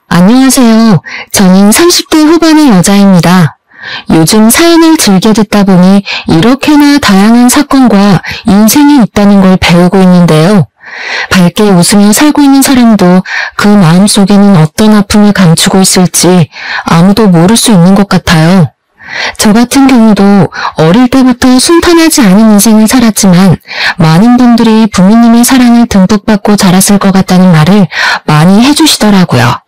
안녕하세요. 저는 30대 후반의 여자입니다. 요즘 사연을 즐겨 듣다 보니 이렇게나 다양한 사건과 인생이 있다는 걸 배우고 있는데요. 밝게 웃으며 살고 있는 사람도 그 마음속에는 어떤 아픔을 감추고 있을지 아무도 모를 수 있는 것 같아요. 저 같은 경우도 어릴 때부터 순탄하지 않은 인생을 살았지만 많은 분들이 부모님의 사랑을 듬뿍 받고 자랐을 것 같다는 말을 많이 해주시더라고요.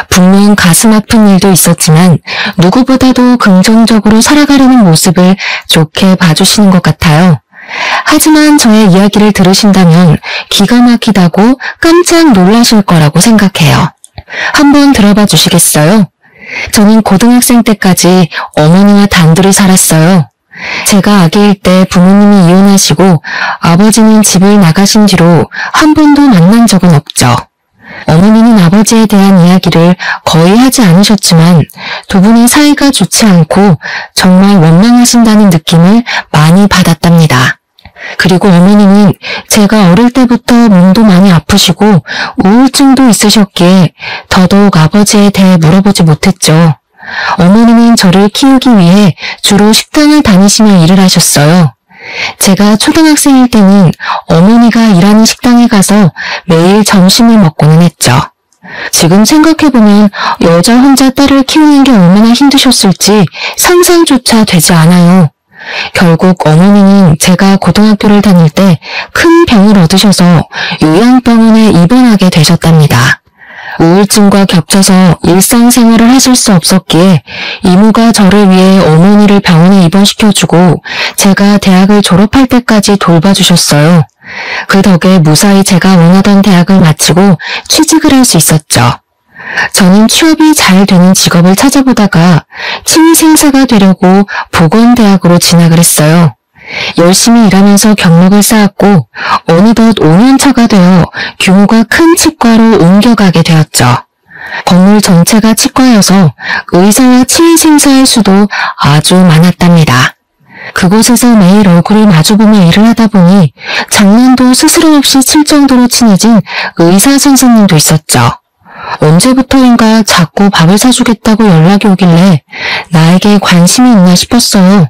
분명 가슴 아픈 일도 있었지만 누구보다도 긍정적으로 살아가려는 모습을 좋게 봐주시는 것 같아요. 하지만 저의 이야기를 들으신다면 기가 막히다고 깜짝 놀라실 거라고 생각해요. 한번 들어봐 주시겠어요? 저는 고등학생 때까지 어머니와 단둘이 살았어요. 제가 아기일 때 부모님이 이혼하시고 아버지는 집을 나가신 뒤로 한 번도 만난 적은 없죠. 어머니는 아버지에 대한 이야기를 거의 하지 않으셨지만 두 분의 사이가 좋지 않고 정말 원망하신다는 느낌을 많이 받았답니다. 그리고 어머니는 제가 어릴 때부터 몸도 많이 아프시고 우울증도 있으셨기에 더더욱 아버지에 대해 물어보지 못했죠. 어머니는 저를 키우기 위해 주로 식당을 다니시며 일을 하셨어요. 제가 초등학생일 때는 어머니가 일하는 식당에 가서 매일 점심을 먹고는 했죠. 지금 생각해보면 여자 혼자 딸을 키우는 게 얼마나 힘드셨을지 상상조차 되지 않아요. 결국 어머니는 제가 고등학교를 다닐 때 큰 병을 얻으셔서 요양병원에 입원하게 되셨답니다. 우울증과 겹쳐서 일상생활을 하실 수 없었기에 이모가 저를 위해 어머니를 병원에 입원시켜주고 제가 대학을 졸업할 때까지 돌봐주셨어요. 그 덕에 무사히 제가 원하던 대학을 마치고 취직을 할 수 있었죠. 저는 취업이 잘 되는 직업을 찾아보다가 취미생사가 되려고 보건대학으로 진학을 했어요. 열심히 일하면서 경력을 쌓았고 어느덧 5년차가 되어 규모가 큰 치과로 옮겨가게 되었죠. 건물 전체가 치과여서 의사와 취미생사의 수도 아주 많았답니다. 그곳에서 매일 얼굴을 마주보며 일을 하다 보니 장난도 스스럼 없이 칠 정도로 친해진 의사 선생님도 있었죠. 언제부터인가 자꾸 밥을 사주겠다고 연락이 오길래 나에게 관심이 있나 싶었어요.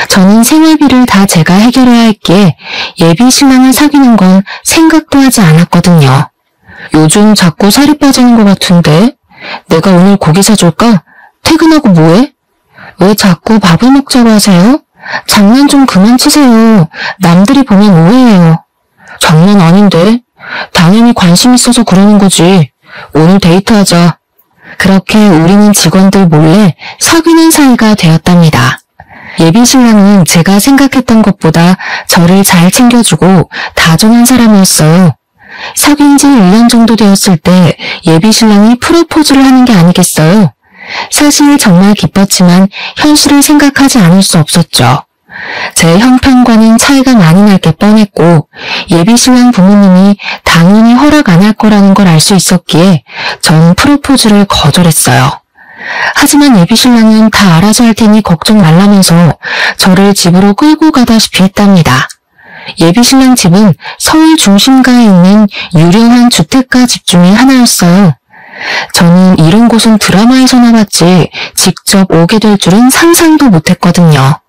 저는 생활비를 다 제가 해결해야 했기에 예비 신랑을 사귀는 건 생각도 하지 않았거든요. 요즘 자꾸 살이 빠지는 것 같은데 내가 오늘 고기 사줄까? 퇴근하고 뭐해? 왜 자꾸 밥을 먹자고 하세요? 장난 좀 그만 치세요. 남들이 보면 오해해요. 장난 아닌데? 당연히 관심 있어서 그러는 거지. 오늘 데이트하자. 그렇게 우리는 직원들 몰래 사귀는 사이가 되었답니다. 예비 신랑은 제가 생각했던 것보다 저를 잘 챙겨주고 다정한 사람이었어요. 사귄 지 1년 정도 되었을 때 예비 신랑이 프로포즈를 하는 게 아니겠어요? 사실 정말 기뻤지만 현실을 생각하지 않을 수 없었죠. 제 형편과는 차이가 많이 날 게 뻔했고 예비 신랑 부모님이 당연히 허락 안 할 거라는 걸 알 수 있었기에 전 프로포즈를 거절했어요. 하지만 예비 신랑은 다 알아서 할 테니 걱정 말라면서 저를 집으로 끌고 가다시피 했답니다. 예비 신랑 집은 서울 중심가에 있는 유명한 주택가 집 중에 하나였어요. 저는 이런 곳은 드라마에서나 봤지 직접 오게 될 줄은 상상도 못했거든요.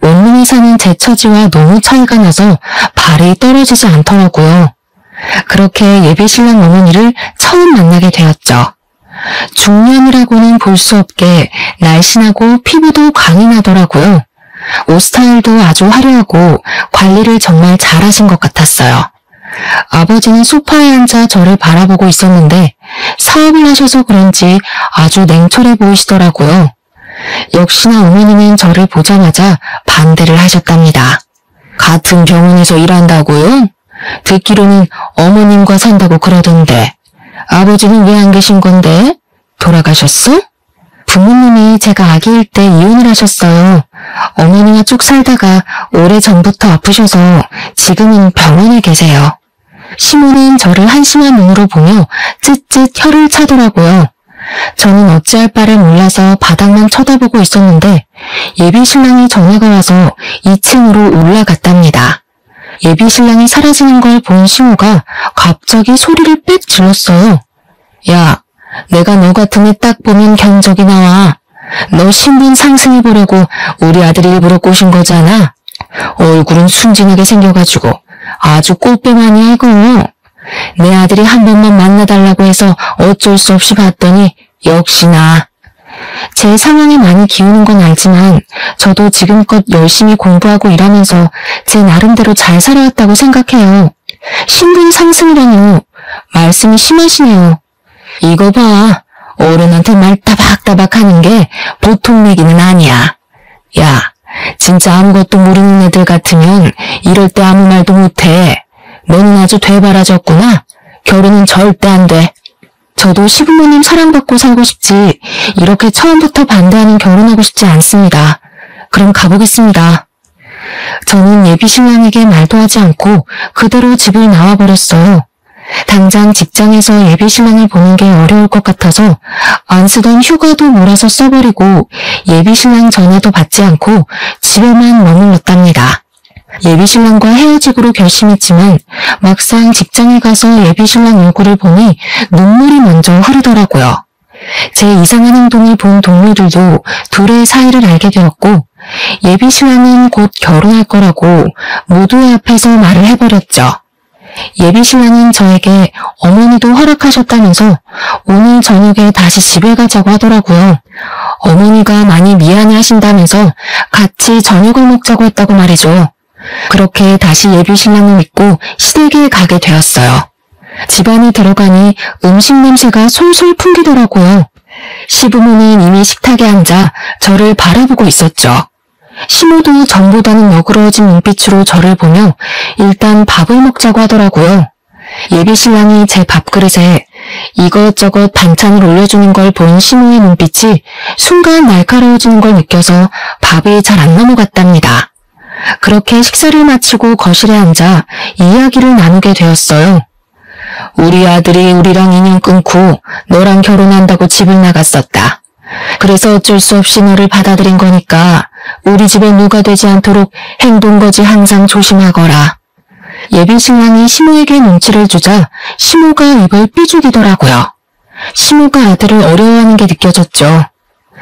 원룸에 사는 제 처지와 너무 차이가 나서 발이 떨어지지 않더라고요. 그렇게 예비 신랑 어머니를 처음 만나게 되었죠. 중년이라고는 볼 수 없게 날씬하고 피부도 광이 나더라고요. 옷 스타일도 아주 화려하고 관리를 정말 잘하신 것 같았어요. 아버지는 소파에 앉아 저를 바라보고 있었는데 사업을 하셔서 그런지 아주 냉철해 보이시더라고요. 역시나 어머니는 저를 보자마자 반대를 하셨답니다. 같은 병원에서 일한다고요? 듣기로는 어머님과 산다고 그러던데 아버지는 왜 안 계신 건데? 돌아가셨어? 부모님이 제가 아기일 때 이혼을 하셨어요. 어머니와 쭉 살다가 오래전부터 아프셔서 지금은 병원에 계세요. 시모는 저를 한심한 눈으로 보며 쯧쯧 혀를 차더라고요. 저는 어찌할 바를 몰라서 바닥만 쳐다보고 있었는데 예비 신랑이 전화가 와서 2층으로 올라갔답니다. 예비 신랑이 사라지는 걸 본 시모가 갑자기 소리를 빽 질렀어요. 야, 내 내가 너 같은 애 딱 보면 견적이 나와. 너 신분 상승해보려고 우리 아들 일부러 꼬신 거잖아. 얼굴은 순진하게 생겨가지고 아주 꼴빼만이야 이거. 내 아들이 한 번만 만나달라고 해서 어쩔 수 없이 봤더니 역시나. 제 상황에 많이 기우는 건 알지만 저도 지금껏 열심히 공부하고 일하면서 제 나름대로 잘 살아왔다고 생각해요. 신분 상승이라뇨. 말씀이 심하시네요. 이거 봐. 어른한테 말 따박따박 하는 게 보통 얘기는 아니야. 야, 진짜 아무것도 모르는 애들 같으면 이럴 때 아무 말도 못해. 너는 아주 되바라졌구나. 결혼은 절대 안 돼. 저도 시부모님 사랑받고 살고 싶지 이렇게 처음부터 반대하는 결혼하고 싶지 않습니다. 그럼 가보겠습니다. 저는 예비신랑에게 말도 하지 않고 그대로 집을 나와버렸어요. 당장 직장에서 예비신랑을 보는 게 어려울 것 같아서 안 쓰던 휴가도 몰아서 써버리고 예비신랑 전화도 받지 않고 집에만 머물렀답니다. 예비신랑과 헤어지기로 결심했지만 막상 직장에 가서 예비신랑 얼굴을 보니 눈물이 먼저 흐르더라고요. 제 이상한 행동을 본 동료들도 둘의 사이를 알게 되었고 예비신랑은 곧 결혼할 거라고 모두의 앞에서 말을 해버렸죠. 예비신랑은 저에게 어머니도 허락하셨다면서 오늘 저녁에 다시 집에 가자고 하더라고요. 어머니가 많이 미안해하신다면서 같이 저녁을 먹자고 했다고 말이죠. 그렇게 다시 예비신랑을 믿고 시댁에 가게 되었어요. 집안에 들어가니 음식 냄새가 솔솔 풍기더라고요. 시부모는 이미 식탁에 앉아 저를 바라보고 있었죠. 시모도 전보다는 너그러워진 눈빛으로 저를 보며 일단 밥을 먹자고 하더라고요. 예비신랑이 제 밥그릇에 이것저것 반찬을 올려주는 걸 본 시모의 눈빛이 순간 날카로워지는 걸 느껴서 밥이 잘 안 넘어갔답니다. 그렇게 식사를 마치고 거실에 앉아 이야기를 나누게 되었어요. 우리 아들이 우리랑 인연 끊고 너랑 결혼한다고 집을 나갔었다. 그래서 어쩔 수 없이 너를 받아들인 거니까 우리 집에 누가 되지 않도록 행동거지 항상 조심하거라. 예비신랑이 시모에게 눈치를 주자 시모가 입을 삐죽이더라고요. 시모가 아들을 어려워하는 게 느껴졌죠.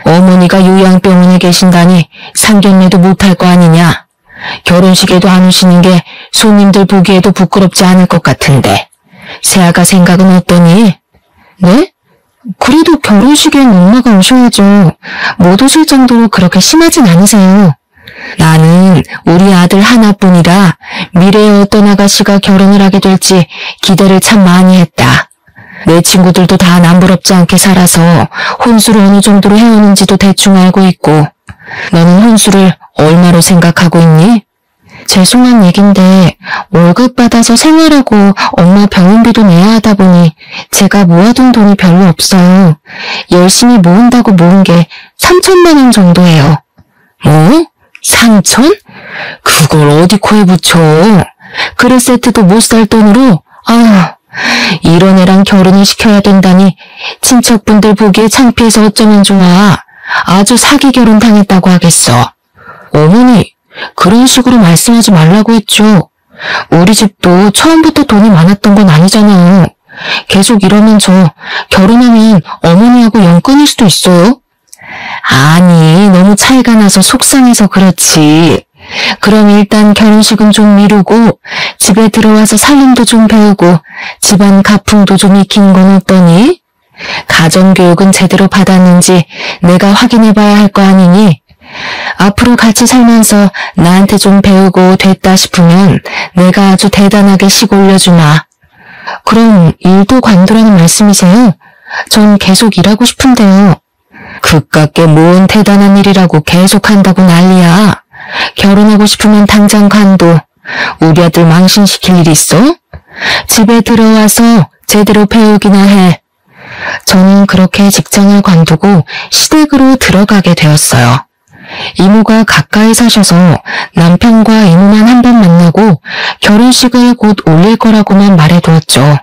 어머니가 요양병원에 계신다니 상견례도 못할 거 아니냐. 결혼식에도 안 오시는 게 손님들 보기에도 부끄럽지 않을 것 같은데 새아가 생각은 어떠니? 네? 그래도 결혼식엔 엄마가 오셔야죠. 못 오실 정도로 그렇게 심하진 않으세요. 나는 우리 아들 하나뿐이라 미래에 어떤 아가씨가 결혼을 하게 될지 기대를 참 많이 했다. 내 친구들도 다 남부럽지 않게 살아서 혼수를 어느 정도로 해오는지도 대충 알고 있고 너는 혼수를 얼마로 생각하고 있니? 죄송한 얘긴데 월급 받아서 생활하고 엄마 병원비도 내야 하다 보니 제가 모아둔 돈이 별로 없어요. 열심히 모은다고 모은 게 3천만 원 정도예요. 뭐? 3천? 그걸 어디 코에 붙여? 그릇 세트도 못 살 돈으로? 이런 애랑 결혼을 시켜야 된다니 친척분들 보기에 창피해서 어쩌면 좋아. 아주 사기 결혼 당했다고 하겠어. 어머니, 그런 식으로 말씀하지 말라고 했죠. 우리 집도 처음부터 돈이 많았던 건 아니잖아요. 계속 이러면 저 결혼하면 어머니하고 연 끊을 수도 있어요. 아니, 너무 차이가 나서 속상해서 그렇지. 그럼 일단 결혼식은 좀 미루고 집에 들어와서 살림도 좀 배우고 집안 가풍도 좀 익히는 건 어떠니? 가정교육은 제대로 받았는지 내가 확인해봐야 할 거 아니니? 앞으로 같이 살면서 나한테 좀 배우고 됐다 싶으면 내가 아주 대단하게 식 올려주마. 그럼 일도 관두라는 말씀이세요? 전 계속 일하고 싶은데요. 그깟게 뭔 대단한 일이라고 계속 한다고 난리야. 결혼하고 싶으면 당장 관둬. 우리 아들 망신시킬 일 있어? 집에 들어와서 제대로 배우기나 해. 저는 그렇게 직장을 관두고 시댁으로 들어가게 되었어요. 이모가 가까이 사셔서 남편과 이모만 한 번 만나고 결혼식을 곧 올릴 거라고만 말해두었죠.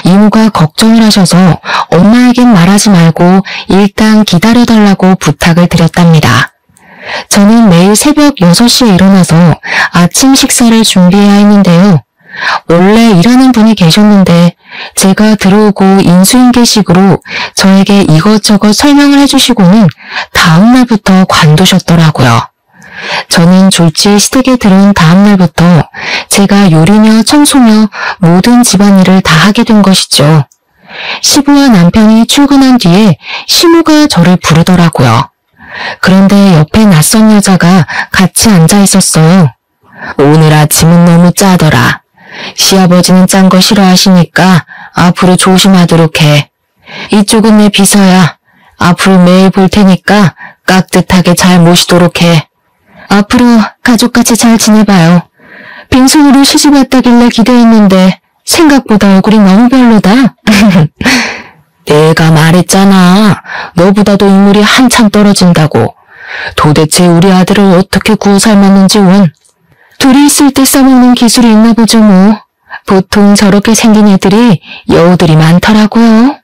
이모가 걱정을 하셔서 엄마에겐 말하지 말고 일단 기다려달라고 부탁을 드렸답니다. 저는 매일 새벽 6시에 일어나서 아침 식사를 준비해야 했는데요. 원래 일하는 분이 계셨는데 제가 들어오고 인수인계식으로 저에게 이것저것 설명을 해주시고는 다음날부터 관두셨더라고요. 저는 졸지에 시댁에 들어온 다음날부터 제가 요리며 청소며 모든 집안일을 다 하게 된 것이죠. 시부와 남편이 출근한 뒤에 시모가 저를 부르더라고요. 그런데 옆에 낯선 여자가 같이 앉아 있었어요. 오늘 아침은 너무 짜더라. 시아버지는 짠 거 싫어하시니까 앞으로 조심하도록 해. 이쪽은 내 비서야. 앞으로 매일 볼 테니까 깍듯하게 잘 모시도록 해. 앞으로 가족같이 잘 지내봐요. 빈손으로 시집 왔다길래 기대했는데 생각보다 얼굴이 너무 별로다. 내가 말했잖아. 너보다도 인물이 한참 떨어진다고. 도대체 우리 아들을 어떻게 구워 삶았는지 원. 둘이 있을 때 써먹는 기술이 있나 보죠 뭐. 보통 저렇게 생긴 애들이 여우들이 많더라고요.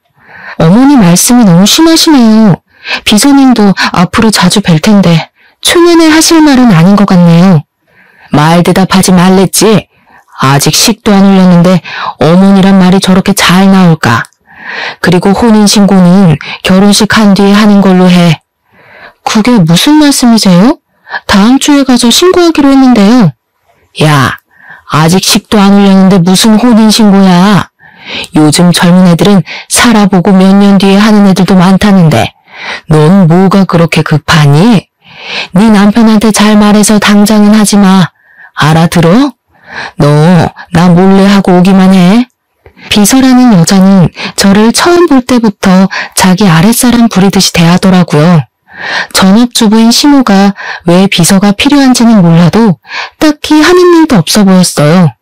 어머니 말씀이 너무 심하시네요. 비서님도 앞으로 자주 뵐 텐데 초면에 하실 말은 아닌 것 같네요. 말 대답하지 말랬지. 아직 식도 안 올렸는데 어머니란 말이 저렇게 잘 나올까. 그리고 혼인신고는 결혼식 한 뒤에 하는 걸로 해. 그게 무슨 말씀이세요? 다음 주에 가서 신고하기로 했는데요. 야, 아직 식도 안 올렸는데 무슨 혼인신고야. 요즘 젊은 애들은 살아보고 몇 년 뒤에 하는 애들도 많다는데 넌 뭐가 그렇게 급하니? 네 남편한테 잘 말해서 당장은 하지 마. 알아들어? 너 나 몰래 하고 오기만 해. 비서라는 여자는 저를 처음 볼 때부터 자기 아랫사람 부리듯이 대하더라고요. 전업주부인 시모가 왜 비서가 필요한지는 몰라도 딱히 하는 일도 없어 보였어요.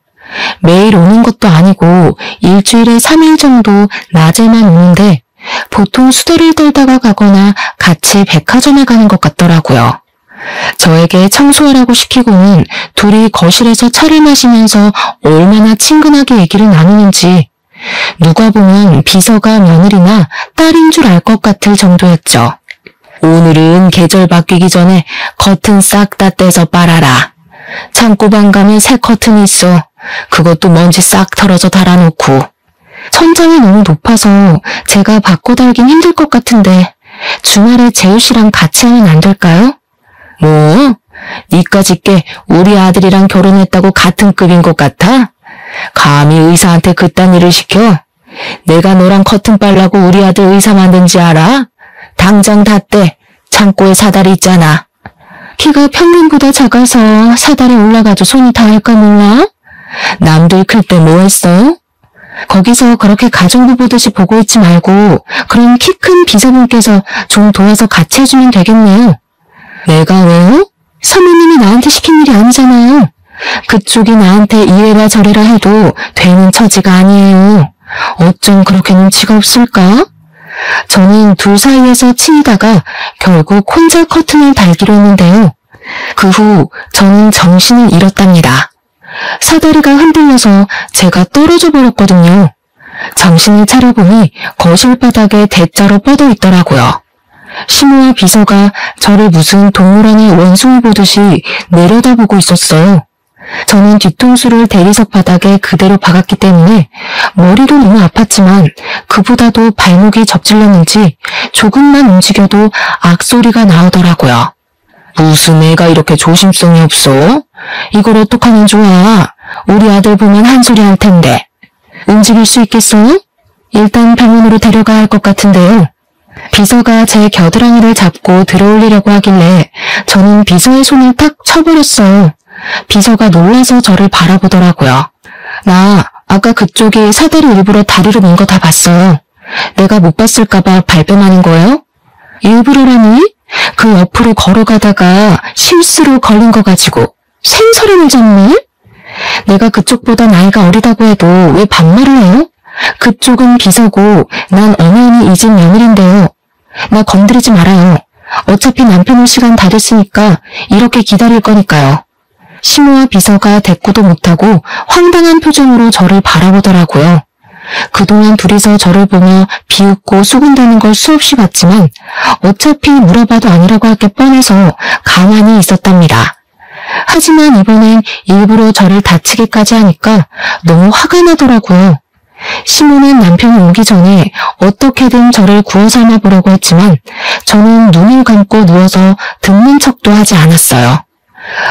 매일 오는 것도 아니고 일주일에 3일 정도 낮에만 오는데 보통 수다를 떨다가 가거나 같이 백화점에 가는 것 같더라고요. 저에게 청소하라고 시키고는 둘이 거실에서 차를 마시면서 얼마나 친근하게 얘기를 나누는지 누가 보면 비서가 며느리나 딸인 줄 알 것 같을 정도였죠. 오늘은 계절 바뀌기 전에 커튼 싹 다 떼서 빨아라. 창고방 가면 새 커튼 있어. 그것도 먼지 싹 털어서 달아놓고. 천장이 너무 높아서 제가 바꿔 달긴 힘들 것 같은데 주말에 재우 씨랑 같이 하면 안 될까요? 뭐? 니까짓게 우리 아들이랑 결혼했다고 같은 급인 것 같아? 감히 의사한테 그딴 일을 시켜? 내가 너랑 커튼 빨라고 우리 아들 의사 만든지 알아? 당장 다 떼. 창고에 사다리 있잖아. 키가 평균보다 작아서 사다리 올라가도 손이 닿을까 몰라? 남들 클 때 뭐 했어? 거기서 그렇게 가정부 보듯이 보고 있지 말고 그럼 키 큰 비서분께서 좀 도와서 같이 해주면 되겠네요. 내가 왜요? 사모님이 나한테 시킨 일이 아니잖아요. 그쪽이 나한테 이래라 저래라 해도 되는 처지가 아니에요. 어쩜 그렇게 눈치가 없을까? 저는 둘 사이에서 치이다가 결국 혼자 커튼을 달기로 했는데요. 그 후 저는 정신을 잃었답니다. 사다리가 흔들려서 제가 떨어져 버렸거든요. 정신을 차려보니 거실 바닥에 대자로 뻗어 있더라고요. 시모와 비서가 저를 무슨 동물원의 원숭이 보듯이 내려다보고 있었어요. 저는 뒤통수를 대리석 바닥에 그대로 박았기 때문에 머리도 너무 아팠지만 그보다도 발목이 접질렸는지 조금만 움직여도 악소리가 나오더라고요. 무슨 애가 이렇게 조심성이 없어? 이걸 어떡하면 좋아? 우리 아들 보면 한 소리 할 텐데. 움직일 수 있겠어요? 일단 병원으로 데려가야 할 것 같은데요. 비서가 제 겨드랑이를 잡고 들어올리려고 하길래 저는 비서의 손을 탁 쳐버렸어요. 비서가 놀라서 저를 바라보더라고요. 나 아까 그쪽이 사다리 일부러 다리로 민 거 다 봤어요. 내가 못 봤을까봐 발뺌하는 거예요? 일부러라니? 그 옆으로 걸어가다가 실수로 걸린 거 가지고 생서리를 잡네? 내가 그쪽보다 나이가 어리다고 해도 왜 반말을 해요? 그쪽은 비서고 난 엄연히 이 집 며느리인데요. 나 건드리지 말아요. 어차피 남편 올 시간 다 됐으니까 이렇게 기다릴 거니까요. 시모와 비서가 대꾸도 못하고 황당한 표정으로 저를 바라보더라고요. 그동안 둘이서 저를 보며 비웃고 수군대는 걸 수없이 봤지만 어차피 물어봐도 아니라고 할 게 뻔해서 가만히 있었답니다. 하지만 이번엔 일부러 저를 다치게까지 하니까 너무 화가 나더라고요. 시모는 남편이 오기 전에 어떻게든 저를 구워 삶아보려고 했지만 저는 눈을 감고 누워서 듣는 척도 하지 않았어요.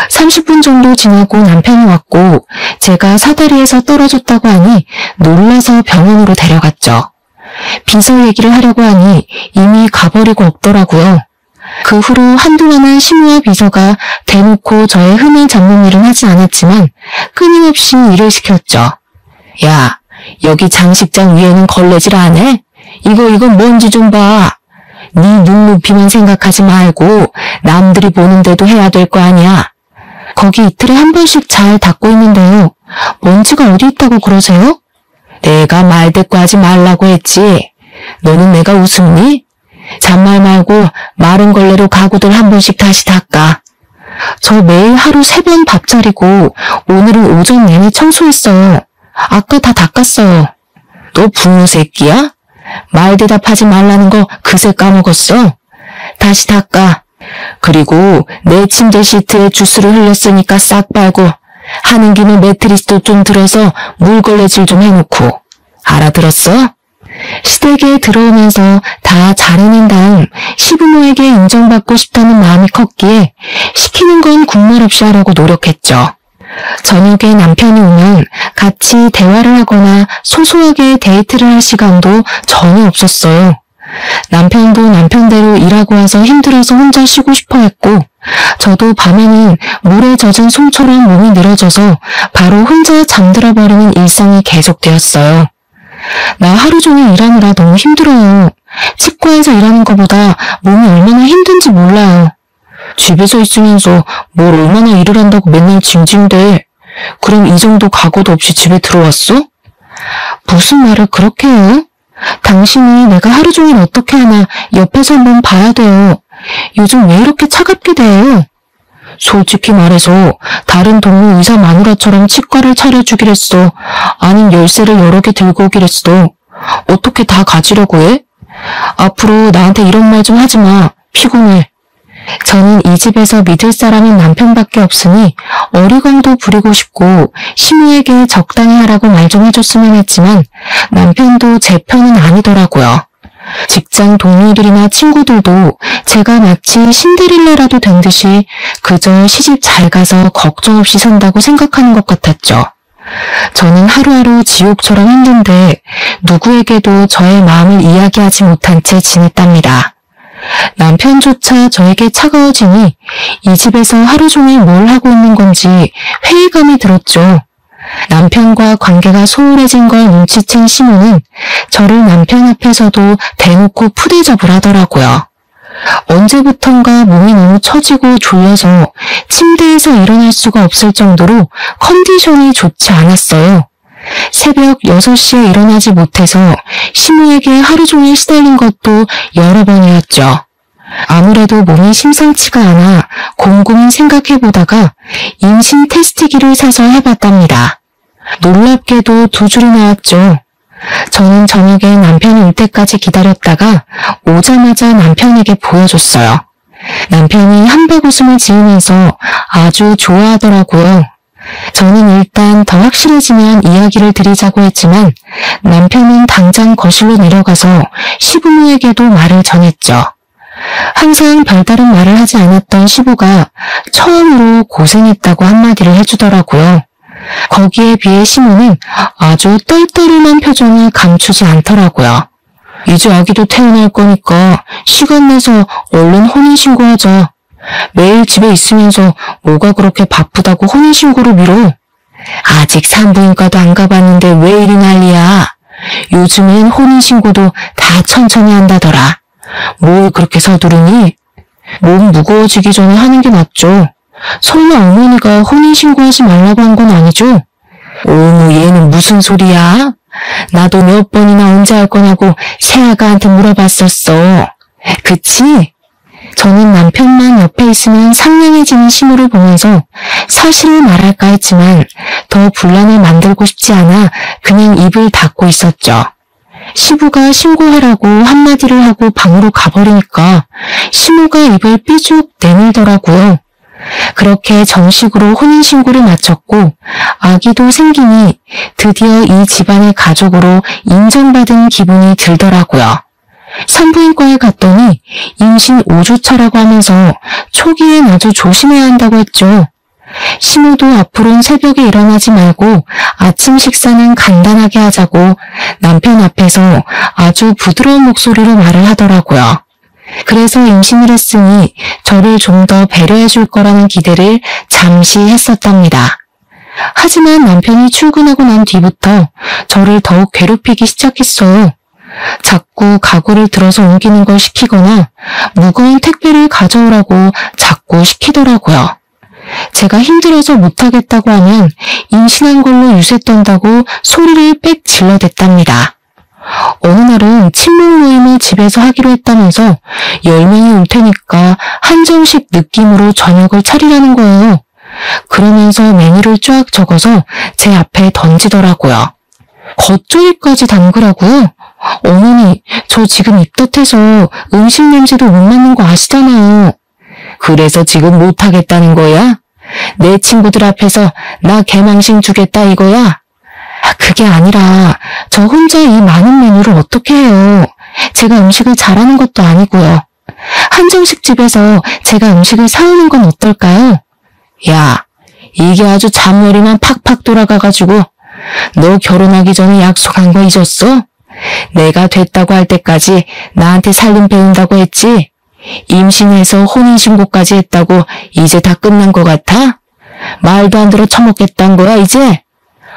30분 정도 지나고 남편이 왔고 제가 사다리에서 떨어졌다고 하니 놀라서 병원으로 데려갔죠. 비서 얘기를 하려고 하니 이미 가버리고 없더라고요. 그 후로 한동안은 시모와 비서가 대놓고 저의 흠을 잡는 일은 하지 않았지만 끊임없이 일을 시켰죠. 야, 여기 장식장 위에는 걸레질 안 해? 이건 뭔지 좀 봐. 네 눈높이만 생각하지 말고 남들이 보는데도 해야 될 거 아니야. 거기 이틀에 한 번씩 잘 닦고 있는데요. 먼지가 어디 있다고 그러세요? 내가 말대꾸 하지 말라고 했지. 너는 내가 웃음니? 잔말 말고 마른 걸레로 가구들 한 번씩 다시 닦아. 저 매일 하루 3번 밥 차리고 오늘은 오전 내내 청소했어요. 아까 다 닦았어요. 너 부모 새끼야? 말 대답하지 말라는 거 그새 까먹었어? 다시 닦아. 그리고 내 침대 시트에 주스를 흘렸으니까 싹 빨고 하는 김에 매트리스도 좀 들어서 물걸레질 좀 해놓고. 알아들었어? 시댁에 들어오면서 다 잘해낸 다음 시부모에게 인정받고 싶다는 마음이 컸기에 시키는 건 군말 없이 하려고 노력했죠. 저녁에 남편이 오면 같이 대화를 하거나 소소하게 데이트를 할 시간도 전혀 없었어요. 남편도 남편대로 일하고 와서 힘들어서 혼자 쉬고 싶어 했고 저도 밤에는 물에 젖은 솜처럼 몸이 늘어져서 바로 혼자 잠들어 버리는 일상이 계속되었어요. 나 하루 종일 일하느라 너무 힘들어요. 치과에서 일하는 것보다 몸이 얼마나 힘든지 몰라요. 집에서 있으면서 뭘 얼마나 일을 한다고 맨날 징징대. 그럼 이 정도 각오도 없이 집에 들어왔어? 무슨 말을 그렇게 해요? 당신이 내가 하루 종일 어떻게 하나 옆에서 한번 봐야 돼요. 요즘 왜 이렇게 차갑게 대해요? 솔직히 말해서 다른 동료 의사 마누라처럼 치과를 차려주기랬어. 아닌 열쇠를 여러 개 들고 오기랬어. 어떻게 다 가지려고 해? 앞으로 나한테 이런 말 좀 하지 마. 피곤해. 저는 이 집에서 믿을 사람은 남편밖에 없으니 어리광도 부리고 싶고 시모에게 적당히 하라고 말 좀 해줬으면 했지만 남편도 제 편은 아니더라고요. 직장 동료들이나 친구들도 제가 마치 신데렐라라도 된 듯이 그저 시집 잘 가서 걱정 없이 산다고 생각하는 것 같았죠. 저는 하루하루 지옥처럼 힘든데 누구에게도 저의 마음을 이야기하지 못한 채 지냈답니다. 남편조차 저에게 차가워지니 이 집에서 하루 종일 뭘 하고 있는 건지 회의감이 들었죠. 남편과 관계가 소홀해진 걸 눈치챈 시모는 저를 남편 앞에서도 대놓고 푸대접을 하더라고요. 언제부턴가 몸이 너무 처지고 졸려서 침대에서 일어날 수가 없을 정도로 컨디션이 좋지 않았어요. 새벽 6시에 일어나지 못해서 시모에게 하루 종일 시달린 것도 여러 번이었죠. 아무래도 몸이 심상치가 않아 곰곰이 생각해보다가 임신 테스트기를 사서 해봤답니다. 놀랍게도 2줄이 나왔죠. 저는 저녁에 남편이 올 때까지 기다렸다가 오자마자 남편에게 보여줬어요. 남편이 한박 웃음을 지으면서 아주 좋아하더라고요. 저는 일단 더 확실해지면 이야기를 드리자고 했지만 남편은 당장 거실로 내려가서 시부모에게도 말을 전했죠. 항상 별다른 말을 하지 않았던 시부가 처음으로 고생했다고 한마디를 해주더라고요. 거기에 비해 시모는 아주 떨떠름한 표정을 감추지 않더라고요. 이제 아기도 태어날 거니까 시간 내서 얼른 혼인신고하자. 매일 집에 있으면서 뭐가 그렇게 바쁘다고 혼인신고를 미뤄? 아직 산부인과도 안 가봤는데 왜 이리 난리야? 요즘엔 혼인신고도 다 천천히 한다더라. 뭘 그렇게 서두르니? 몸 무거워지기 전에 하는 게 낫죠. 설마 어머니가 혼인신고하지 말라고 한 건 아니죠? 어머, 얘는 무슨 소리야? 나도 몇 번이나 언제 할 거냐고 새아가한테 물어봤었어. 그치? 저는 남편만 옆에 있으면 상냥해지는 시모를 보면서 사실을 말할까 했지만 더 분란을 만들고 싶지 않아 그냥 입을 닫고 있었죠. 시부가 신고하라고 한마디를 하고 방으로 가버리니까 시모가 입을 삐죽 내밀더라고요. 그렇게 정식으로 혼인신고를 마쳤고 아기도 생기니 드디어 이 집안의 가족으로 인정받은 기분이 들더라고요. 산부인과에 갔더니 임신 5주차라고 하면서 초기엔 아주 조심해야 한다고 했죠. 신우도 앞으로는 새벽에 일어나지 말고 아침 식사는 간단하게 하자고 남편 앞에서 아주 부드러운 목소리로 말을 하더라고요. 그래서 임신을 했으니 저를 좀 더 배려해 줄 거라는 기대를 잠시 했었답니다. 하지만 남편이 출근하고 난 뒤부터 저를 더욱 괴롭히기 시작했어요. 자꾸 가구를 들어서 옮기는 걸 시키거나 무거운 택배를 가져오라고 자꾸 시키더라고요. 제가 힘들어서 못하겠다고 하면 임신한 걸로 유세 떤다고 소리를 빽 질러댔답니다. 어느 날은 친목 모임을 집에서 하기로 했다면서 10명이 올 테니까 한정식 느낌으로 저녁을 차리라는 거예요. 그러면서 메뉴를 쫙 적어서 제 앞에 던지더라고요. 겉절이까지 담그라고요? 어머니, 저 지금 입덧해서 음식 냄새도 못 맡는 거 아시잖아요. 그래서 지금 못하겠다는 거야? 내 친구들 앞에서 나 개망신 주겠다 이거야? 그게 아니라 저 혼자 이 많은 메뉴를 어떻게 해요? 제가 음식을 잘하는 것도 아니고요. 한정식 집에서 제가 음식을 사오는 건 어떨까요? 야, 이게 아주 잔머리만 팍팍 돌아가가지고 너 결혼하기 전에 약속한 거 잊었어? 내가 됐다고 할 때까지 나한테 살림 배운다고 했지? 임신해서 혼인신고까지 했다고 이제 다 끝난 것 같아? 말도 안 들어 처먹겠다는 거야 이제?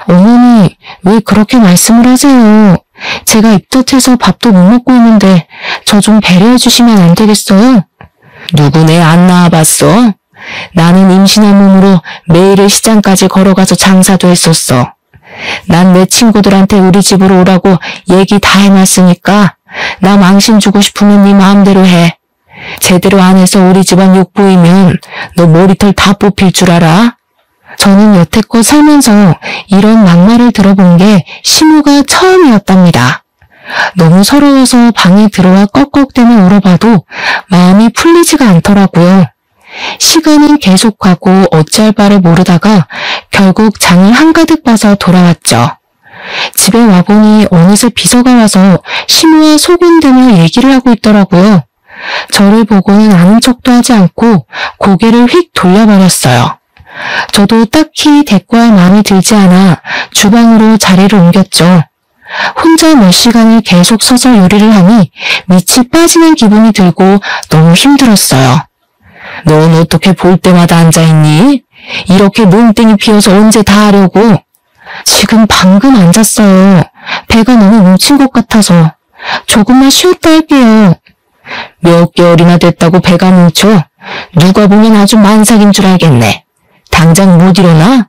어머니, 왜 그렇게 말씀을 하세요? 제가 입덧해서 밥도 못 먹고 있는데 저 좀 배려해 주시면 안 되겠어요? 누구네 안 나와봤어? 나는 임신한 몸으로 매일을 시장까지 걸어가서 장사도 했었어. 난 내 친구들한테 우리 집으로 오라고 얘기 다 해놨으니까 나 망신 주고 싶으면 네 마음대로 해. 제대로 안 해서 우리 집안 욕 보이면 너 머리털 다 뽑힐 줄 알아? 저는 여태껏 살면서 이런 막말을 들어본 게 신우가 처음이었답니다. 너무 서러워서 방에 들어와 꺽꺽대며 울어봐도 마음이 풀리지가 않더라고요. 시간은 계속 가고 어찌할 바를 모르다가 결국 장을 한가득 봐서 돌아왔죠. 집에 와보니 어느새 비서가 와서 신우와 소곤대며 얘기를 하고 있더라고요. 저를 보고는 아는 척도 하지 않고 고개를 휙 돌려버렸어요. 저도 딱히 대꾸할 마음이 들지 않아 주방으로 자리를 옮겼죠. 혼자 몇 시간을 계속 서서 요리를 하니 밑이 빠지는 기분이 들고 너무 힘들었어요. 넌 어떻게 볼 때마다 앉아있니? 이렇게 눈땡이 피어서 언제 다 하려고? 지금 방금 앉았어요. 배가 너무 뭉친 것 같아서. 조금만 쉬었다 할게요. 몇 개월이나 됐다고 배가 뭉쳐? 누가 보면 아주 만삭인 줄 알겠네. 당장 못 일어나?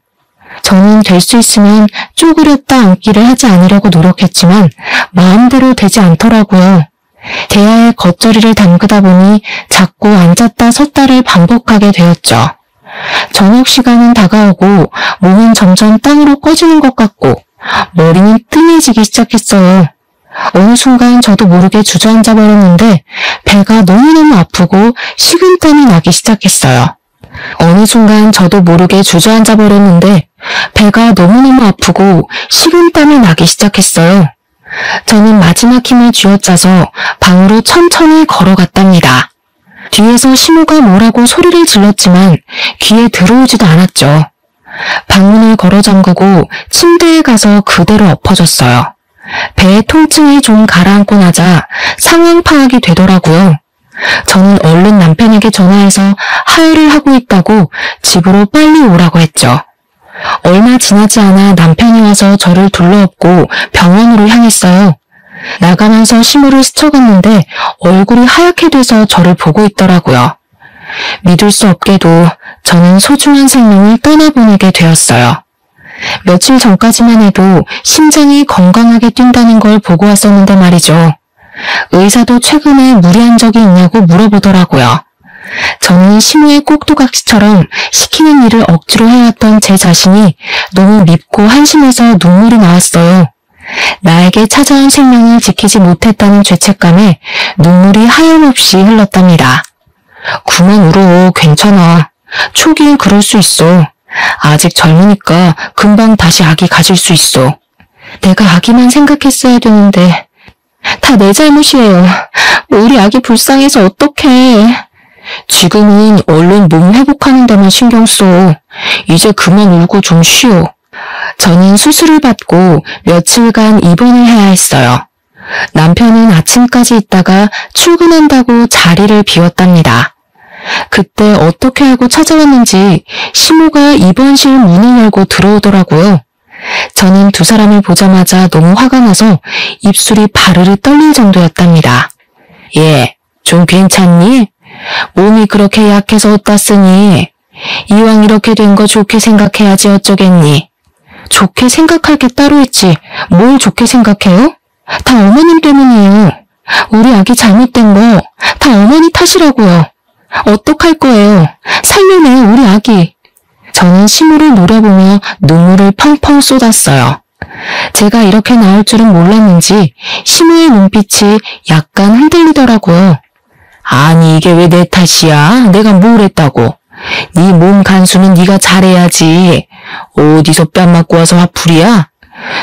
저는 될 수 있으면 쪼그렸다 앉기를 하지 않으려고 노력했지만 마음대로 되지 않더라고요. 대야에 겉절이를 담그다 보니 자꾸 앉았다 섰다를 반복하게 되었죠. 저녁 시간은 다가오고 몸은 점점 땅으로 꺼지는 것 같고 머리는 뜸해지기 시작했어요. 어느 순간 저도 모르게 주저앉아 버렸는데 배가 너무너무 아프고 식은땀이 나기 시작했어요. 어느 순간 저도 모르게 주저앉아 버렸는데 배가 너무너무 아프고 식은땀이 나기 시작했어요. 저는 마지막 힘을 쥐어짜서 방으로 천천히 걸어갔답니다. 뒤에서 신우가 뭐라고 소리를 질렀지만 귀에 들어오지도 않았죠. 방문을 걸어 잠그고 침대에 가서 그대로 엎어졌어요. 배의 통증이 좀 가라앉고 나자 상황 파악이 되더라고요. 저는 얼른 남편에게 전화해서 하혈을 하고 있다고 집으로 빨리 오라고 했죠. 얼마 지나지 않아 남편이 와서 저를 둘러엎고 병원으로 향했어요. 나가면서 신우를 스쳐갔는데 얼굴이 하얗게 돼서 저를 보고 있더라고요. 믿을 수 없게도 저는 소중한 생명을 떠나보내게 되었어요. 며칠 전까지만 해도 심장이 건강하게 뛴다는 걸 보고 왔었는데 말이죠. 의사도 최근에 무리한 적이 있냐고 물어보더라고요. 저는 신우의 꼭두각시처럼 시키는 일을 억지로 해왔던 제 자신이 너무 밉고 한심해서 눈물이 나왔어요. 나에게 찾아온 생명을 지키지 못했다는 죄책감에 눈물이 하염없이 흘렀답니다. 그만 울어. 괜찮아. 초기엔 그럴 수 있어. 아직 젊으니까 금방 다시 아기 가질 수 있어. 내가 아기만 생각했어야 되는데 다 내 잘못이에요. 우리 아기 불쌍해서 어떡해. 지금은 얼른 몸 회복하는 데만 신경 써. 이제 그만 울고 좀 쉬어. 저는 수술을 받고 며칠간 입원을 해야 했어요. 남편은 아침까지 있다가 출근한다고 자리를 비웠답니다. 그때 어떻게 알고 찾아왔는지 시모가 입원실 문을 열고 들어오더라고요. 저는 두 사람을 보자마자 너무 화가 나서 입술이 바르르 떨릴 정도였답니다. 예, 좀 괜찮니? 몸이 그렇게 약해서 어따쓰니? 이왕 이렇게 된 거 좋게 생각해야지 어쩌겠니? 좋게 생각할 게 따로 있지. 뭘 좋게 생각해요? 다 어머님 때문이에요. 우리 아기 잘못된 거 다 어머니 탓이라고요. 어떡할 거예요? 살려내요, 우리 아기. 저는 시모를 노려보며 눈물을 펑펑 쏟았어요. 제가 이렇게 나올 줄은 몰랐는지 시모의 눈빛이 약간 흔들리더라고요. 아니 이게 왜 내 탓이야? 내가 뭘 했다고? 네 몸 간수는 네가 잘해야지. 어디서 뺨 맞고 와서 화풀이야?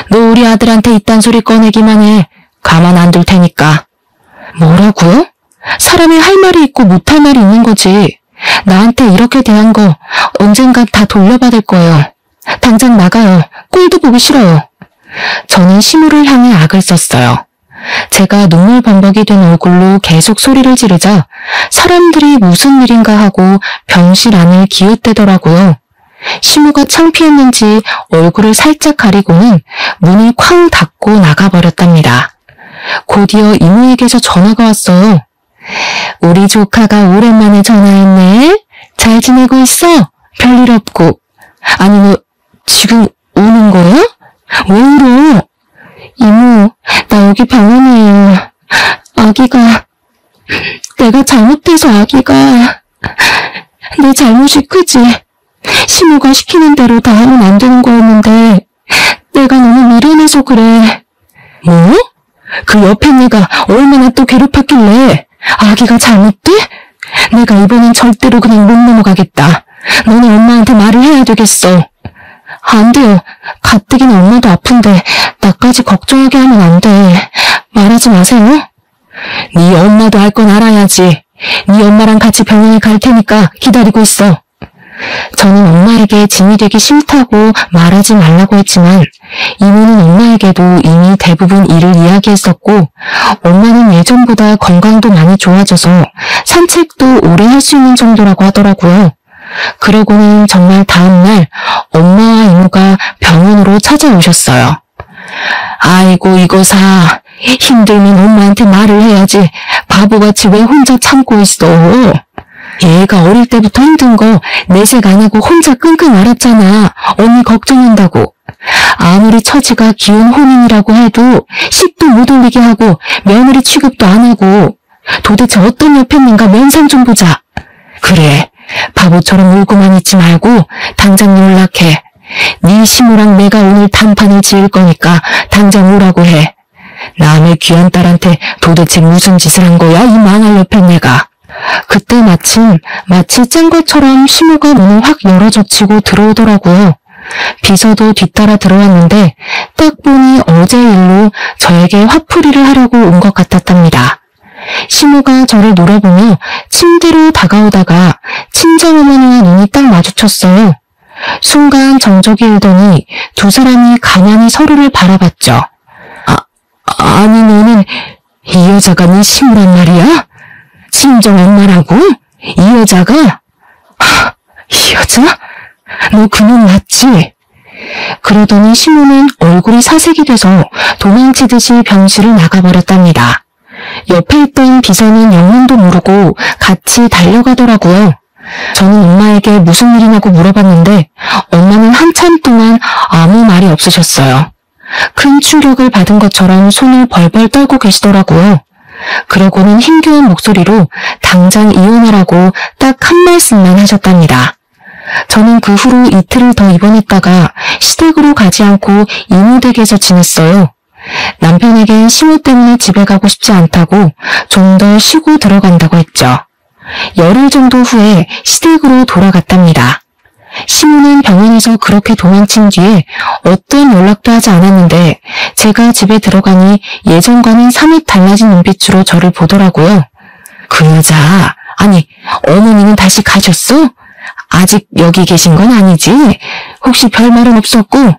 너 우리 아들한테 이딴 소리 꺼내기만 해. 가만 안 둘 테니까. 뭐라고요? 사람이 할 말이 있고 못할 말이 있는 거지. 나한테 이렇게 대한 거 언젠간 다 돌려받을 거예요. 당장 나가요. 꼴도 보기 싫어요. 저는 시모를 향해 악을 썼어요. 제가 눈물 범벅이 된 얼굴로 계속 소리를 지르자 사람들이 무슨 일인가 하고 병실 안을 기웃대더라고요. 시모가 창피했는지 얼굴을 살짝 가리고는 문을 쾅 닫고 나가버렸답니다. 곧이어 이모에게서 전화가 왔어요. 우리 조카가 오랜만에 전화했네. 잘 지내고 있어? 별일 없고. 아니 너 지금 우는 거야? 왜 울어? 이모, 나 여기 병원이에요. 아기가 내가 잘못해서 아기가 내 잘못이 크지. 시모가 시키는 대로 다 하면 안 되는 거였는데 내가 너무 미련해서 그래. 뭐? 그 옆에 내가 얼마나 또 괴롭혔길래 아기가 잘못돼? 내가 이번엔 절대로 그냥 못 넘어가겠다. 너네 엄마한테 말을 해야 되겠어. 안 돼요. 가뜩이나 엄마도 아픈데 나까지 걱정하게 하면 안 돼. 말하지 마세요. 네 엄마도 알 건 알아야지. 네 엄마랑 같이 병원에 갈 테니까 기다리고 있어. 저는 엄마에게 짐이 되기 싫다고 말하지 말라고 했지만 이모는 엄마에게도 이미 대부분 일을 이야기했었고 엄마는 예전보다 건강도 많이 좋아져서 산책도 오래 할 수 있는 정도라고 하더라고요. 그러고는 정말 다음날 엄마와 이모가 병원으로 찾아오셨어요. 아이고 이거사, 힘들면 엄마한테 말을 해야지 바보같이 왜 혼자 참고 있어. 얘가 어릴 때부터 힘든 거 내색 안 하고 혼자 끙끙 앓았잖아. 언니 걱정한다고. 아무리 처지가 기운 혼인이라고 해도 식도 못 올리게 하고 며느리 취급도 안 하고. 도대체 어떤 여편인가 면상 좀 보자. 그래, 바보처럼 울고만 있지 말고 당장 연락해. 네 시모랑 내가 오늘 단판을 지을 거니까 당장 오라고 해. 남의 귀한 딸한테 도대체 무슨 짓을 한 거야, 이 망할 여편 내가. 그때 마치 짠 것처럼 시모가 문을 확 열어젖히고 들어오더라고요. 비서도 뒤따라 들어왔는데 딱 보니 어제 일로 저에게 화풀이를 하려고 온 것 같았답니다. 시모가 저를 노려보며 침대로 다가오다가 친정어머니와 눈이 딱 마주쳤어요. 순간 정적이 일더니 두 사람이 가만히 서로를 바라봤죠. 아니 너는 이 여자가 네 시모란 말이야? 친정 엄마라고? 이 여자가? 이 여자? 너 그놈 맞지? 그러더니 시모는 얼굴이 사색이 돼서 도망치듯이 병실을 나가버렸답니다. 옆에 있던 비서는 영문도 모르고 같이 달려가더라고요. 저는 엄마에게 무슨 일이냐고 물어봤는데 엄마는 한참 동안 아무 말이 없으셨어요. 큰 충격을 받은 것처럼 손을 벌벌 떨고 계시더라고요. 그러고는 힘겨운 목소리로 당장 이혼하라고 딱 한 말씀만 하셨답니다. 저는 그 후로 이틀을 더 입원했다가 시댁으로 가지 않고 이모 댁에서 지냈어요. 남편에겐 시모 때문에 집에 가고 싶지 않다고 좀 더 쉬고 들어간다고 했죠. 열흘 정도 후에 시댁으로 돌아갔답니다. 시모는 병원에서 그렇게 도망친 뒤에 어떤 연락도 하지 않았는데 제가 집에 들어가니 예전과는 사뭇 달라진 눈빛으로 저를 보더라고요. 그 여자, 아니 어머니는 다시 가셨어? 아직 여기 계신 건 아니지? 혹시 별말은 없었고?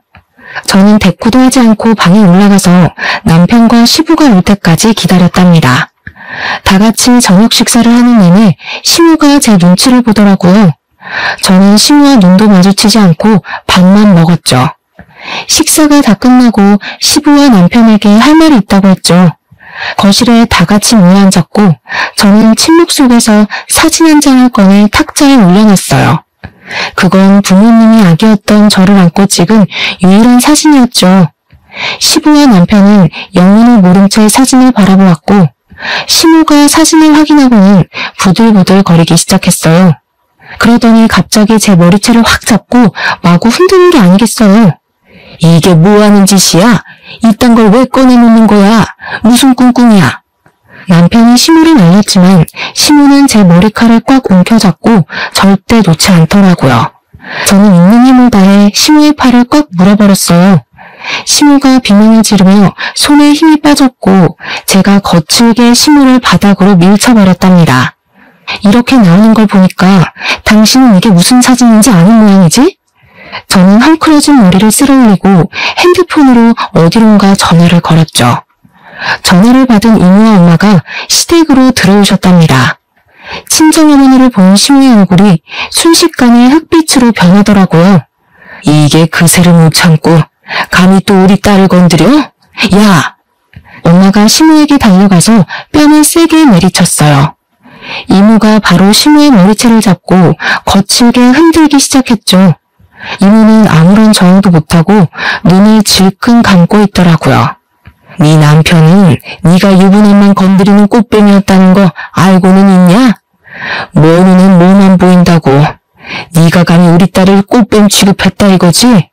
저는 대꾸도 하지 않고 방에 올라가서 남편과 시부가 올 때까지 기다렸답니다. 다 같이 저녁 식사를 하는 내내 시모가 제 눈치를 보더라고요. 저는 시모와 눈도 마주치지 않고 밥만 먹었죠. 식사가 다 끝나고 시부와 남편에게 할 말이 있다고 했죠. 거실에 다 같이 모여 앉았고 저는 침묵 속에서 사진 한 장을 꺼내 탁자에 올려놨어요. 그건 부모님이 아기였던 저를 안고 찍은 유일한 사진이었죠. 시부와 남편은 영문을 모른 채 사진을 바라보았고 시모가 사진을 확인하고는 부들부들 거리기 시작했어요. 그러더니 갑자기 제 머리채를 확 잡고 마구 흔드는 게 아니겠어요. 이게 뭐하는 짓이야? 이딴 걸 왜 꺼내놓는 거야? 무슨 꿍꿍이야? 남편이 시모를 날렸지만 시모는 제 머리칼을 꽉 움켜잡고 절대 놓지 않더라고요. 저는 있는 힘을 다해 시모의 팔을 꽉 물어버렸어요. 시모가 비명을 지르며 손에 힘이 빠졌고 제가 거칠게 시모를 바닥으로 밀쳐버렸답니다. 이렇게 나오는 걸 보니까 당신은 이게 무슨 사진인지 아는 모양이지? 저는 헝클어진 머리를 쓸어올리고 핸드폰으로 어디론가 전화를 걸었죠. 전화를 받은 이모와 엄마가 시댁으로 들어오셨답니다. 친정어머니를 본 시모의 얼굴이 순식간에 흑빛으로 변하더라고요. 이게 그새를 못 참고 감히 또 우리 딸을 건드려? 야! 엄마가 시모에게 달려가서 뺨을 세게 내리쳤어요. 이모가 바로 시모의 머리채를 잡고 거칠게 흔들기 시작했죠. 이모는 아무런 저항도 못하고 눈을 질끈 감고 있더라고요. 네 남편은 네가 유부남만 건드리는 꽃뱀이었다는 거 알고는 있냐? 뭐 눈엔 뭐만 보인다고. 네가 감히 우리 딸을 꽃뱀 취급했다 이거지?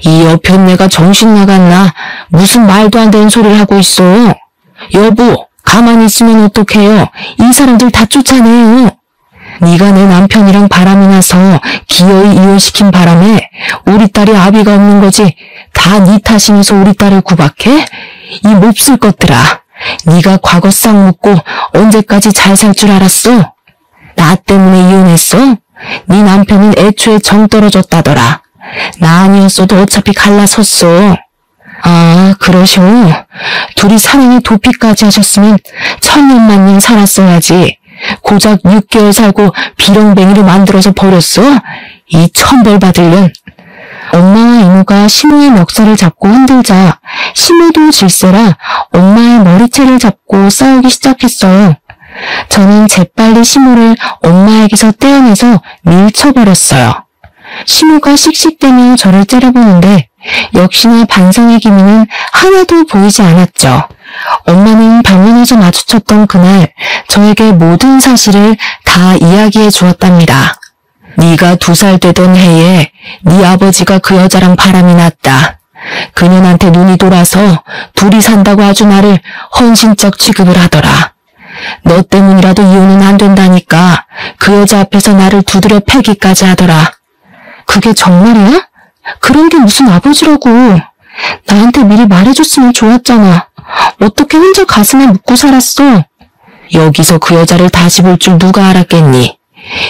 이 여편네가 정신 나갔나? 무슨 말도 안 되는 소리를 하고 있어. 여보, 가만히 있으면 어떡해요? 이 사람들 다 쫓아내요. 네가 내 남편이랑 바람이 나서 기어이 이혼시킨 바람에 우리 딸이 아비가 없는 거지. 다 네 탓이면서 우리 딸을 구박해? 이 몹쓸 것들아. 네가 과거 싹 묻고 언제까지 잘 살 줄 알았어? 나 때문에 이혼했어? 네 남편은 애초에 정 떨어졌다더라. 나 아니었어도 어차피 갈라섰어. 아, 그러셔. 둘이 사랑의 도피까지 하셨으면 천년만년 살았어야지. 고작 6개월 살고 비렁뱅이를 만들어서 버렸어? 이 천벌 받을년. 엄마와 이모가 시모의 멱살을 잡고 흔들자 시모도 질세라 엄마의 머리채를 잡고 싸우기 시작했어요. 저는 재빨리 시모를 엄마에게서 떼어내서 밀쳐버렸어요. 시모가 씩씩대며 저를 째려보는데 역시나 반성의 기미는 하나도 보이지 않았죠. 엄마는 병원에서 마주쳤던 그날 저에게 모든 사실을 다 이야기해 주었답니다. 네가 2살 되던 해에 네 아버지가 그 여자랑 바람이 났다. 그년한테 눈이 돌아서 둘이 산다고 아주 나를 헌신적 취급을 하더라. 너 때문이라도 이혼은 안 된다니까 그 여자 앞에서 나를 두드려 패기까지 하더라. 그게 정말이야? 그런 게 무슨 아버지라고. 나한테 미리 말해줬으면 좋았잖아. 어떻게 혼자 가슴에 묻고 살았어? 여기서 그 여자를 다시 볼 줄 누가 알았겠니?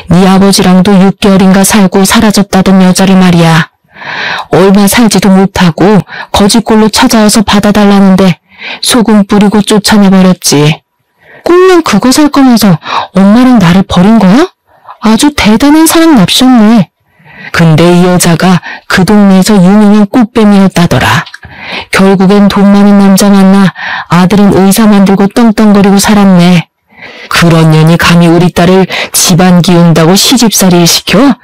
네 아버지랑도 6개월인가 살고 사라졌다던 여자를 말이야. 얼마 살지도 못하고 거지꼴로 찾아와서 받아달라는데 소금 뿌리고 쫓아내버렸지. 꼴랑 그거 살 거면서 엄마랑 나를 버린 거야? 아주 대단한 사랑 납셨네. 근데 이 여자가 그 동네에서 유명한 꽃뱀이었다더라. 결국엔 돈 많은 남자 만나 아들은 의사 만들고 떵떵거리고 살았네. 그런 년이 감히 우리 딸을 집안 기운다고 시집살이를 시켜?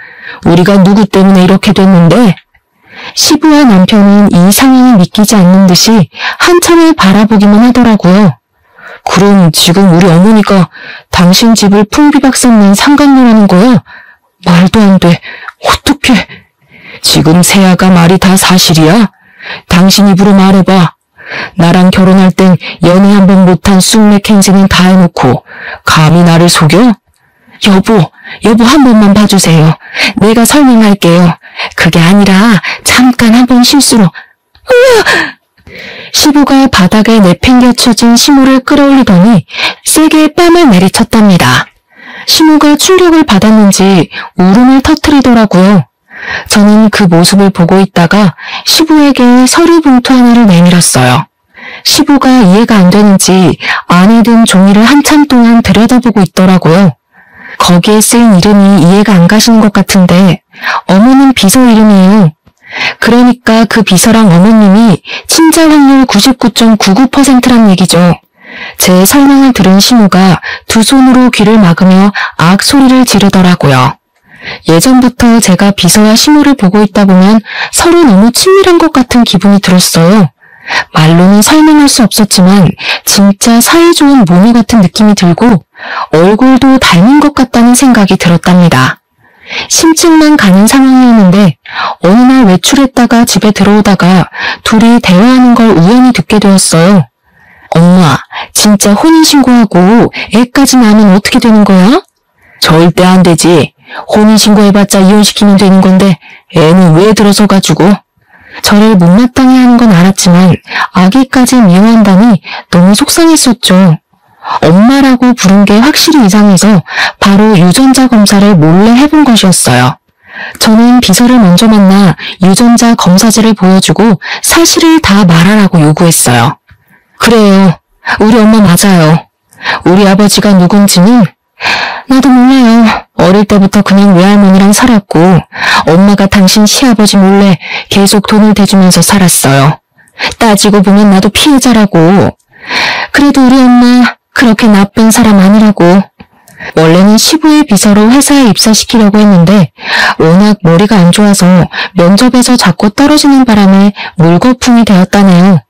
우리가 누구 때문에 이렇게 됐는데? 시부와 남편은 이 상황을 믿기지 않는 듯이 한참을 바라보기만 하더라고요. 그럼 지금 우리 어머니가 당신 집을 풍비박산낸 상간녀라는 거야? 말도 안 돼. 어떡해. 지금 세아가 말이 다 사실이야? 당신 입으로 말해봐. 나랑 결혼할 땐 연애 한 번 못한 쑥맥 행세는 다 해놓고 감히 나를 속여? 여보 한 번만 봐주세요. 내가 설명할게요. 그게 아니라 잠깐 한 번 실수로. 시부가 바닥에 내팽개쳐진 시모를 끌어올리더니 세게 뺨을 내리쳤답니다. 시모가 충격을 받았는지 울음을 터뜨리더라고요. 저는 그 모습을 보고 있다가 시부에게 서류 봉투 하나를 내밀었어요. 시부가 이해가 안 되는지 안에 든 종이를 한참 동안 들여다보고 있더라고요. 거기에 쓰인 이름이 이해가 안 가시는 것 같은데 어머님 비서 이름이에요. 그러니까 그 비서랑 어머님이 친자 확률 99.99%란 얘기죠. 제 설명을 들은 시모가 두 손으로 귀를 막으며 악 소리를 지르더라고요. 예전부터 제가 비서와 시모를 보고 있다 보면 서로 너무 친밀한 것 같은 기분이 들었어요. 말로는 설명할 수 없었지만 진짜 사이좋은 모녀 같은 느낌이 들고 얼굴도 닮은 것 같다는 생각이 들었답니다. 심증만 가는 상황이었는데 어느 날 외출했다가 집에 들어오다가 둘이 대화하는 걸 우연히 듣게 되었어요. 엄마, 진짜 혼인신고하고 애까지 낳으면 어떻게 되는 거야? 절대 안 되지. 혼인신고해봤자 이혼시키면 되는 건데 애는 왜 들어서 가지고? 저를 못마땅해 하는 건 알았지만 아기까지 미워한다니 너무 속상했었죠. 엄마라고 부른 게 확실히 이상해서 바로 유전자 검사를 몰래 해본 것이었어요. 저는 비서를 먼저 만나 유전자 검사지를 보여주고 사실을 다 말하라고 요구했어요. 그래요. 우리 엄마 맞아요. 우리 아버지가 누군지는 나도 몰라요. 어릴 때부터 그냥 외할머니랑 살았고 엄마가 당신 시아버지 몰래 계속 돈을 대주면서 살았어요. 따지고 보면 나도 피해자라고. 그래도 우리 엄마 그렇게 나쁜 사람 아니라고. 원래는 시부의 비서로 회사에 입사시키려고 했는데 워낙 머리가 안 좋아서 면접에서 자꾸 떨어지는 바람에 물거품이 되었다네요.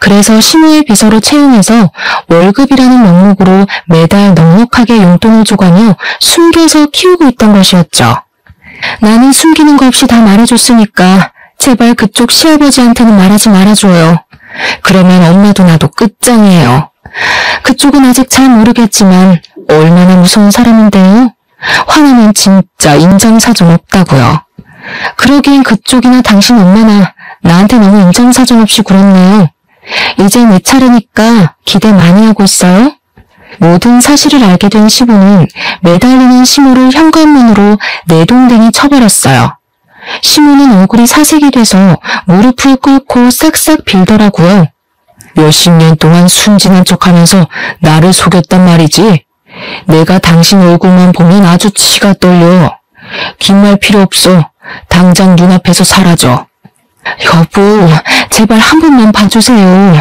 그래서 시부의 비서로 채용해서 월급이라는 명목으로 매달 넉넉하게 용돈을 줘가며 숨겨서 키우고 있던 것이었죠. 나는 숨기는 거 없이 다 말해줬으니까 제발 그쪽 시아버지한테는 말하지 말아줘요. 그러면 엄마도 나도 끝장이에요. 그쪽은 아직 잘 모르겠지만 얼마나 무서운 사람인데요. 화나면 진짜 인정사정 없다고요. 그러기엔 그쪽이나 당신 엄마나 나한테 너무 인정사정 없이 굴었네요. 이제 내 차례니까 기대 많이 하고 있어요. 모든 사실을 알게 된 시부는 매달리는 시모를 현관문으로 내동댕이 쳐버렸어요. 시모는 얼굴이 사색이 돼서 무릎을 꿇고 싹싹 빌더라고요. 몇십 년 동안 순진한 척하면서 나를 속였단 말이지. 내가 당신 얼굴만 보면 아주 치가 떨려. 긴 말 필요 없어. 당장 눈앞에서 사라져. 여보, 제발 한 번만 봐주세요.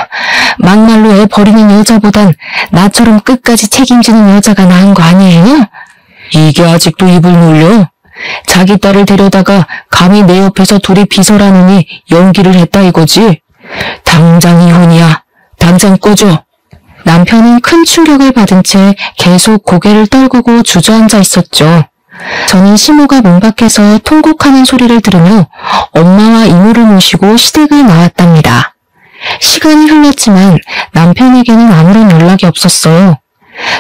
막말로 애 버리는 여자보단 나처럼 끝까지 책임지는 여자가 나은 거 아니에요? 이게 아직도 입을 놀려? 자기 딸을 데려다가 감히 내 옆에서 둘이 비서라느니 연기를 했다 이거지? 당장 이혼이야. 당장 꺼져. 남편은 큰 충격을 받은 채 계속 고개를 떨구고 주저앉아 있었죠. 저는 시모가 문 밖에서 통곡하는 소리를 들으며 엄마와 이모를 모시고 시댁을 나왔답니다. 시간이 흘렀지만 남편에게는 아무런 연락이 없었어요.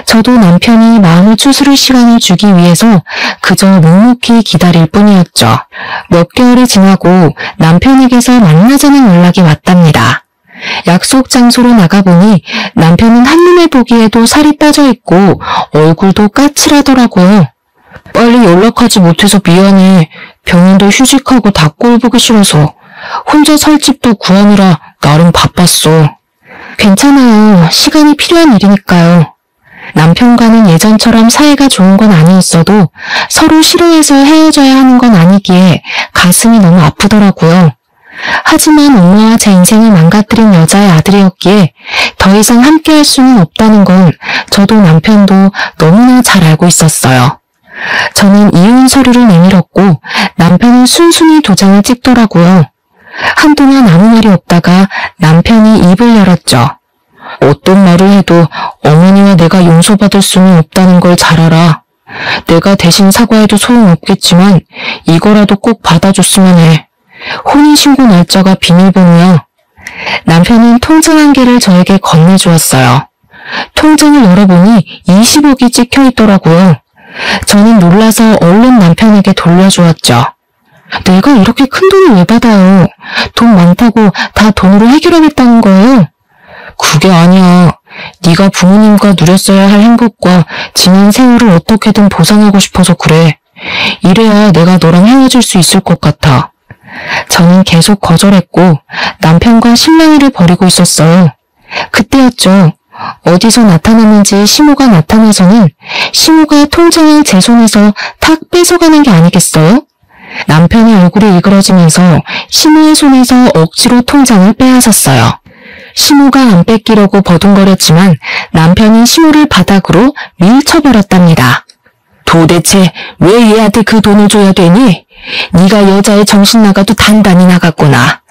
저도 남편이 마음을 추스를 시간을 주기 위해서 그저 묵묵히 기다릴 뿐이었죠. 몇 개월이 지나고 남편에게서 만나자는 연락이 왔답니다. 약속 장소로 나가보니 남편은 한눈에 보기에도 살이 빠져있고 얼굴도 까칠하더라고요. 빨리 연락하지 못해서 미안해. 병원도 휴직하고 다 꼴 보기 싫어서 혼자 살 집도 구하느라 나름 바빴어. 괜찮아요. 시간이 필요한 일이니까요. 남편과는 예전처럼 사이가 좋은 건 아니었어도 서로 싫어해서 헤어져야 하는 건 아니기에 가슴이 너무 아프더라고요. 하지만 엄마와 제 인생을 망가뜨린 여자의 아들이었기에 더 이상 함께할 수는 없다는 건 저도 남편도 너무나 잘 알고 있었어요. 저는 이혼 서류를 내밀었고 남편은 순순히 도장을 찍더라고요. 한동안 아무 말이 없다가 남편이 입을 열었죠. 어떤 말을 해도 어머니와 내가 용서받을 수는 없다는 걸 잘 알아. 내가 대신 사과해도 소용없겠지만 이거라도 꼭 받아줬으면 해. 혼인신고 날짜가 비밀번호야. 남편은 통장 한 개를 저에게 건네주었어요. 통장을 열어보니 20억이 찍혀있더라고요. 저는 놀라서 얼른 남편에게 돌려주었죠. 내가 이렇게 큰 돈을 왜 받아요? 돈 많다고 다 돈으로 해결하겠다는 거예요? 그게 아니야. 네가 부모님과 누렸어야 할 행복과 지난 세월을 어떻게든 보상하고 싶어서 그래. 이래야 내가 너랑 헤어질 수 있을 것 같아. 저는 계속 거절했고 남편과 실랑이를 벌이고 있었어요. 그때였죠. 어디서 나타났는지 시모가 나타나서는 시모가 통장을 제 손에서 탁 뺏어가는 게 아니겠어요? 남편의 얼굴이 일그러지면서 시모의 손에서 억지로 통장을 빼앗았어요. 시모가 안 뺏기려고 버둥거렸지만 남편이 시모를 바닥으로 밀쳐버렸답니다. 도대체 왜 얘한테 그 돈을 줘야 되니? 네가 여자의 정신 나가도 단단히 나갔구나.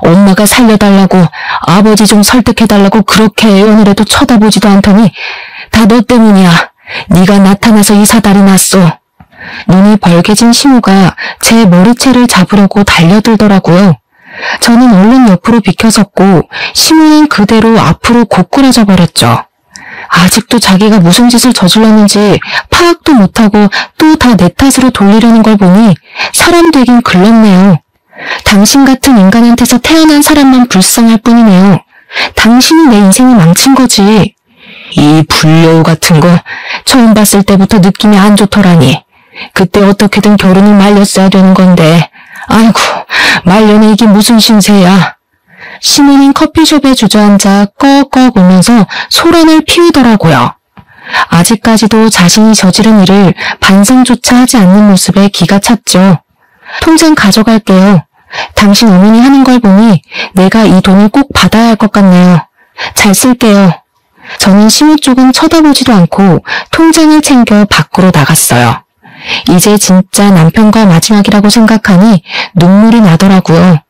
엄마가 살려달라고 아버지 좀 설득해달라고 그렇게 애원을 해도 쳐다보지도 않더니 다 너 때문이야. 네가 나타나서 이 사달이 났어. 눈이 벌개진 시모가 제 머리채를 잡으려고 달려들더라고요. 저는 얼른 옆으로 비켜섰고 시모는 그대로 앞으로 고꾸라져 버렸죠. 아직도 자기가 무슨 짓을 저질렀는지 파악도 못하고 또 다 내 탓으로 돌리려는 걸 보니 사람 되긴 글렀네요. 당신 같은 인간한테서 태어난 사람만 불쌍할 뿐이네요. 당신이 내 인생을 망친 거지. 이 불려우 같은 거 처음 봤을 때부터 느낌이 안 좋더라니. 그때 어떻게든 결혼을 말렸어야 되는 건데 아이고 말년에 이게 무슨 신세야. 시모는 커피숍에 주저앉아 꺽꺽 울면서 소란을 피우더라고요. 아직까지도 자신이 저지른 일을 반성조차 하지 않는 모습에 기가 찼죠. 통장 가져갈게요. 당신 어머니 하는 걸 보니 내가 이 돈을 꼭 받아야 할 것 같네요. 잘 쓸게요. 저는 시모 쪽은 쳐다보지도 않고 통장을 챙겨 밖으로 나갔어요. 이제 진짜 남편과 마지막이라고 생각하니 눈물이 나더라고요.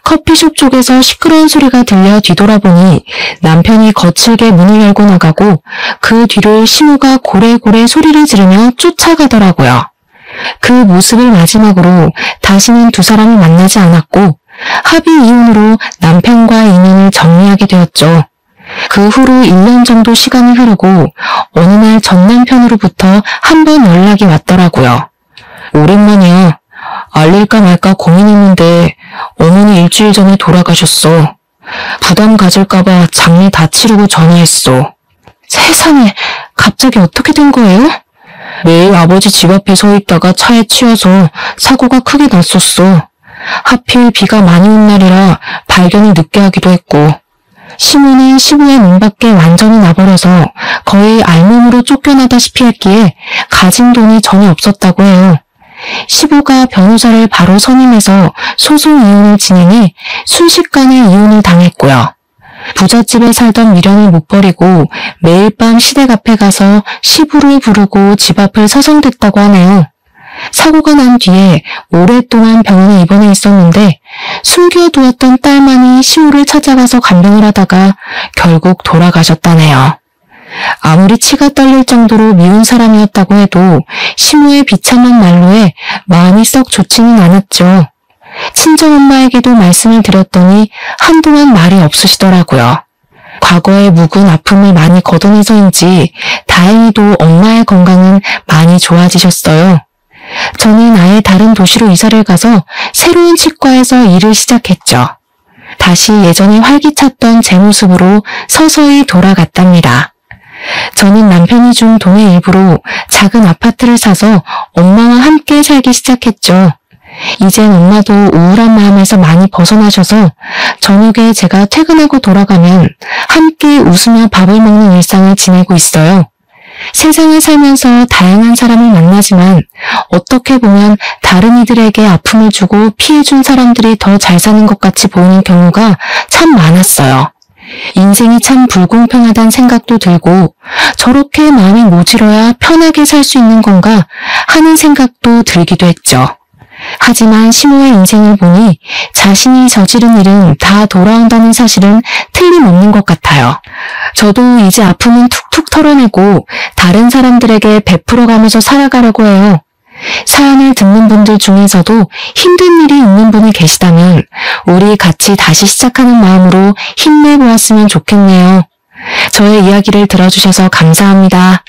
커피숍 쪽에서 시끄러운 소리가 들려 뒤돌아보니 남편이 거칠게 문을 열고 나가고 그 뒤를 시모가 고래고래 소리를 지르며 쫓아가더라고요. 그 모습을 마지막으로 다시는 두 사람을 만나지 않았고 합의 이혼으로 남편과의 인연을 정리하게 되었죠. 그 후로 1년 정도 시간이 흐르고 어느 날 전 남편으로부터 한 번 연락이 왔더라고요. 오랜만이야. 알릴까 말까 고민했는데 어머니 일주일 전에 돌아가셨어. 부담 가질까봐 장례 다 치르고 전화했어. 세상에, 갑자기 어떻게 된 거예요? 매일 아버지 집 앞에 서 있다가 차에 치여서 사고가 크게 났었어. 하필 비가 많이 온 날이라 발견을 늦게 하기도 했고 시모는 시부의 눈 밖에 완전히 나버려서 거의 알몸으로 쫓겨나다시피 했기에 가진 돈이 전혀 없었다고 해요. 시부가 변호사를 바로 선임해서 소송 이혼을 진행해 순식간에 이혼을 당했고요. 부잣집에 살던 미련을 못 버리고 매일 밤 시댁 앞에 가서 시부를 부르고 집 앞을 서성댔다고 하네요. 사고가 난 뒤에 오랫동안 병원에 입원해 있었는데 숨겨두었던 딸만이 시부를 찾아가서 간병을 하다가 결국 돌아가셨다네요. 아무리 치가 떨릴 정도로 미운 사람이었다고 해도 시모의 비참한 말로에 마음이 썩 좋지는 않았죠. 친정엄마에게도 말씀을 드렸더니 한동안 말이 없으시더라고요. 과거의 묵은 아픔을 많이 걷어내서인지 다행히도 엄마의 건강은 많이 좋아지셨어요. 저는 아예 다른 도시로 이사를 가서 새로운 치과에서 일을 시작했죠. 다시 예전에 활기찼던 제 모습으로 서서히 돌아갔답니다. 저는 남편이 준 돈의 일부로 작은 아파트를 사서 엄마와 함께 살기 시작했죠. 이젠 엄마도 우울한 마음에서 많이 벗어나셔서 저녁에 제가 퇴근하고 돌아가면 함께 웃으며 밥을 먹는 일상을 지내고 있어요. 세상을 살면서 다양한 사람을 만나지만 어떻게 보면 다른 이들에게 아픔을 주고 피해준 사람들이 더 잘 사는 것 같이 보이는 경우가 참 많았어요. 인생이 참 불공평하다는 생각도 들고 저렇게 마음이 모질어야 편하게 살 수 있는 건가 하는 생각도 들기도 했죠. 하지만 시모의 인생을 보니 자신이 저지른 일은 다 돌아온다는 사실은 틀림없는 것 같아요. 저도 이제 아픔은 툭툭 털어내고 다른 사람들에게 베풀어가면서 살아가려고 해요. 사연을 듣는 분들 중에서도 힘든 일이 있는 분이 계시다면 우리 같이 다시 시작하는 마음으로 힘내보았으면 좋겠네요. 저의 이야기를 들어주셔서 감사합니다.